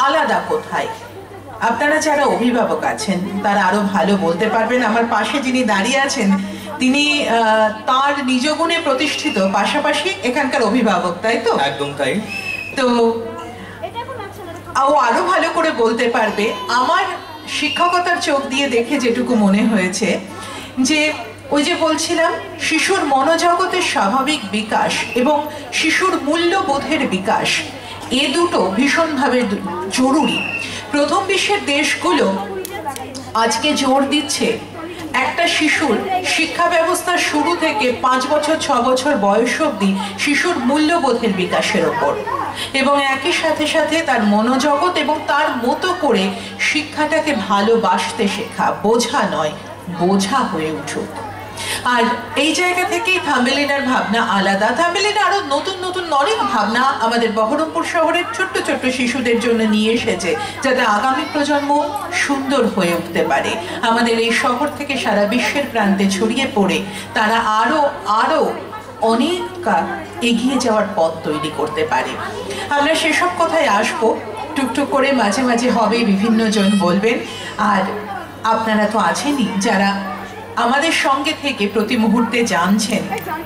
আলাদা কোথায়? আপনারা যারা অভিভাবক আছেন তারা আরো ভালো বলতে পারবেন। আমার পাশে যিনি দাঁড়িয়ে আছেন তিনি তার নিজ গুণে প্রতিষ্ঠিত, পাশাপাশি এখানকার অভিভাবক, তাই তো? একদম তাই। তো ও আরো ভালো করে বলতে পারবে। আমার শিক্ষকতার চোখ দিয়ে দেখে যেটুকু মনে হয়েছে যে ওই যে বলছিলাম, শিশুর মনোজগতের স্বাভাবিক বিকাশ এবং শিশুর মূল্যবোধের বিকাশ, এ দুটো ভীষণভাবে জরুরি। প্রথম বিশ্বের দেশগুলো আজকে জোর দিচ্ছে একটা শিশুর শিক্ষা ব্যবস্থা শুরু থেকে 5 বছর 6 বছর বয়স অবধি শিশুর মূল্যবোধের বিকাশের ওপর, এবং একই সাথে সাথে তার মনোজগৎ এবং তার মতো করে শিক্ষাটাকে ভালোবাসতে শেখা, বোঝা নয়, বোঝা হয়ে উঠুক। আর এই জায়গা থেকেই থাম্বেলিনার ভাবনা আলাদা। থাম্বেলিনা আরো নতুন নতুন অনেক ভাবনা আমাদের বহরমপুর শহরের ছোট্ট ছোট্ট শিশুদের জন্য নিয়ে এসেছে, যাতে আগামী প্রজন্ম সুন্দর হয়ে উঠতে পারে, আমাদের এই শহর থেকে সারা বিশ্বের প্রান্তে ছড়িয়ে পড়ে তারা আরো আরো অনেক এগিয়ে যাওয়ার পথ তৈরি করতে পারে। আমরা সেসব কথায় আসবো, টুকটুক করে মাঝে মাঝে হবে, বিভিন্ন জন বলবেন। আর আপনারা তো আছেনই যারা আমাদের সঙ্গে থেকে প্রতি মুহূর্তে জানছেন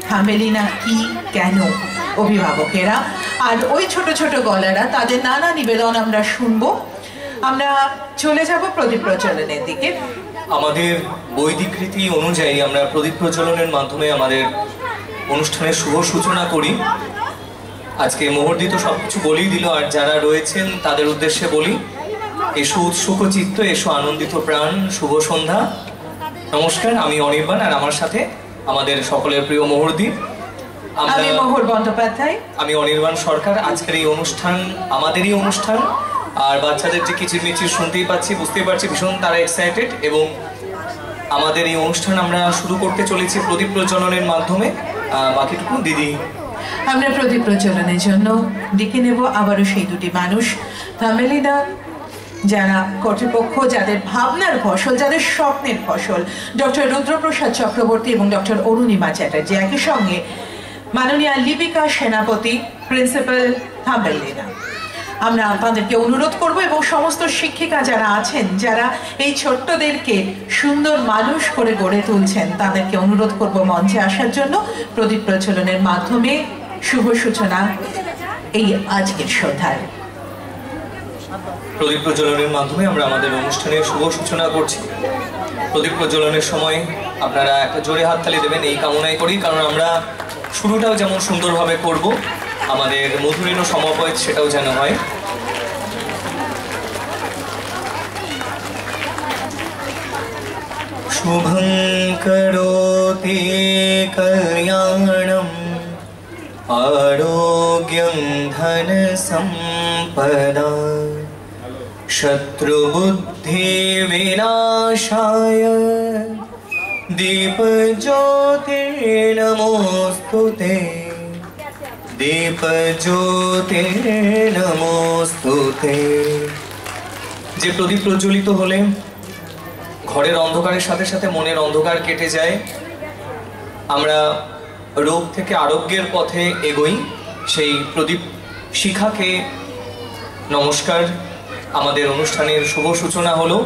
থাম্বেলিনা কি, কেন, অভিভাবকেরা আর ওই ছোট ছোট গলারা, তাদের নানা নিবেদন আমরা শুনবো। আমরা চলে যাব প্রদীপ প্রজ্বলনের দিকে। আমাদের বৈদিক রীতি অনুযায়ী আমরা প্রদীপ প্রজ্বলনের মাধ্যমে আমাদের অনুষ্ঠানের শুভ সূচনা করি। আজকে মুহূর্তে তো সবকিছু বলেই দিল, আর যারা রয়েছেন তাদের উদ্দেশ্যে বলি, এসো উৎসুক চিত্ত, এসো আনন্দিত প্রাণ, শুভ সন্ধ্যা। নমস্কার, আমি অনির্বাণ, আর আমার সাথে আমাদের সকলের প্রিয় মুহূর্তদীপ। আমি মোহর বন্দ্যোপাধ্যায়। আমি অনির্বাণ সরকার। আজকের এই অনুষ্ঠান আমাদেরই অনুষ্ঠান, আর বাচ্চাদের যে কিচিরমিচির শুনতেই পাচ্ছি, বুঝতেই পারছি ভীষণ তারা এক্সাইটেড। এবং আমাদের এই অনুষ্ঠান আমরা শুরু করতে চলেছি প্রদীপ প্রজ্বলনের মাধ্যমে। বাকিটুকু দিদি। আমরা প্রদীপ প্রজ্বলনের জন্য ডেকে নেব আবারও সেই দুটি মানুষ, থাম্বেলিনা যারা কর্তৃপক্ষ, যাদের ভাবনার ফসল, যাদের স্বপ্নের ফসল, ডক্টর রুদ্রপ্রসাদ চক্রবর্তী এবং ডক্টর অরুণিমা চ্যাটার্জি, একই সঙ্গে মাননীয়া লিপিকা সেনাপতি, প্রিন্সিপাল থাম্বেলিনা। আমরা তাদেরকে অনুরোধ করব এবং সমস্ত শিক্ষিকা যারা আছেন, যারা এই ছোট্টদেরকে সুন্দর মানুষ করে গড়ে তুলছেন, তাদেরকে অনুরোধ করব মঞ্চে আসার জন্য। প্রদীপ প্রজ্বলনের মাধ্যমে শুভ সূচনা এই আজকের সন্ধ্যার। প্রদীপ প্রজ্বলনের মাধ্যমে আমরা আমাদের অনুষ্ঠানের শুভ সূচনা করছি। প্রদীপ প্রজ্বলনের সময় আপনারা একটা জোরে হাততালি দেবেন এই কামনাই করি, কারণ আমরা শুরুটাও যেমন সুন্দরভাবে করব, আমাদের মধুরীণ সমাপয় সেটাও যেন হয়। শুভং করোতি কল্যাণম আরোগ্যং ধন সম্পদা শত্রুবুদ্ধি বিনাশায় দীপজ্যোতির্নমোস্তুতে দীপজ্যোতির্নমোস্তুতে। যে প্রদীপ প্রজ্বলিত হলে ঘরের অন্ধকারের সাথে সাথে মনের অন্ধকার কেটে যায়, আমরা রোগ থেকে আরোগ্যের পথে এগোই, সেই প্রদীপ শিখাকে নমস্কার। আমাদের অনুষ্ঠানের শুভ সূচনা হলো।